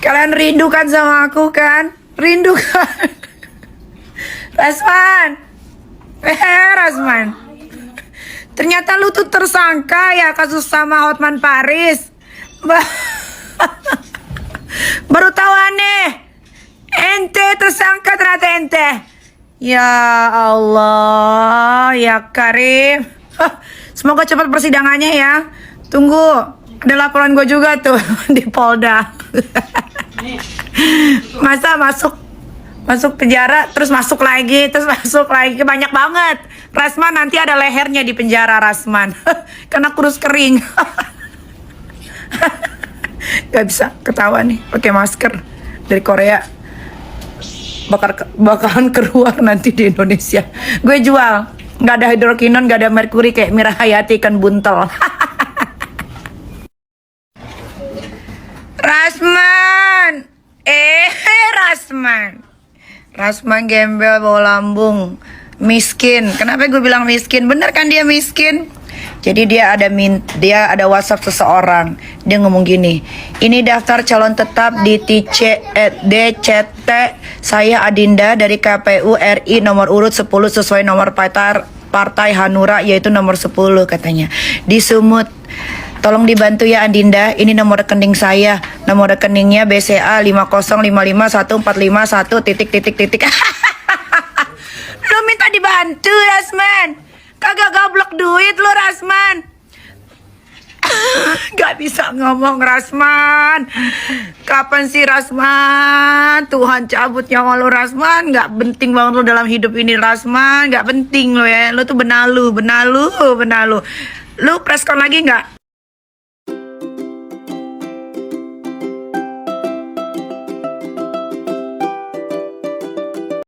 Kalian rindu kan sama aku kan? Rindu kan? Rasman. Rasman. Ternyata lu tuh tersangka ya kasus sama Hotman Paris. Baru tahu aneh. Ente tersangka ternyata ente. Ya Allah, ya Karim. Semoga cepat persidangannya ya. Tunggu, ada laporan gue juga tuh di Polda. Masa masuk penjara, terus masuk lagi, banyak banget. Rasman nanti ada lehernya di penjara, Rasman. Karena kurus kering. Gak bisa ketawa nih, pakai masker dari Korea. Bakalan keluar nanti di Indonesia. Gue jual, nggak ada hidrokinon, nggak ada merkuri kayak Mira Hayati ikan buntel. Rasman, Rasman gembel bawa lambung, miskin. Kenapa gue bilang miskin? Bener kan dia miskin? Jadi dia ada WhatsApp seseorang. Dia ngomong gini, ini daftar calon tetap di DCT saya Adinda dari KPU RI nomor urut 10 sesuai nomor partai Hanura yaitu nomor 10 katanya. Di Sumut. Tolong dibantu ya Adinda, ini nomor rekening saya. Nomor rekeningnya BCA 505514551 ... Lu minta dibantu, Rasman. Kagak gablok duit lu, Rasman. Gak bisa ngomong, Rasman. Kapan sih, Rasman? Tuhan cabut nyawa lu, Rasman. Gak penting banget lu dalam hidup ini, Rasman. Gak penting lu ya. Lu tuh benalu. Lu preskon lagi gak?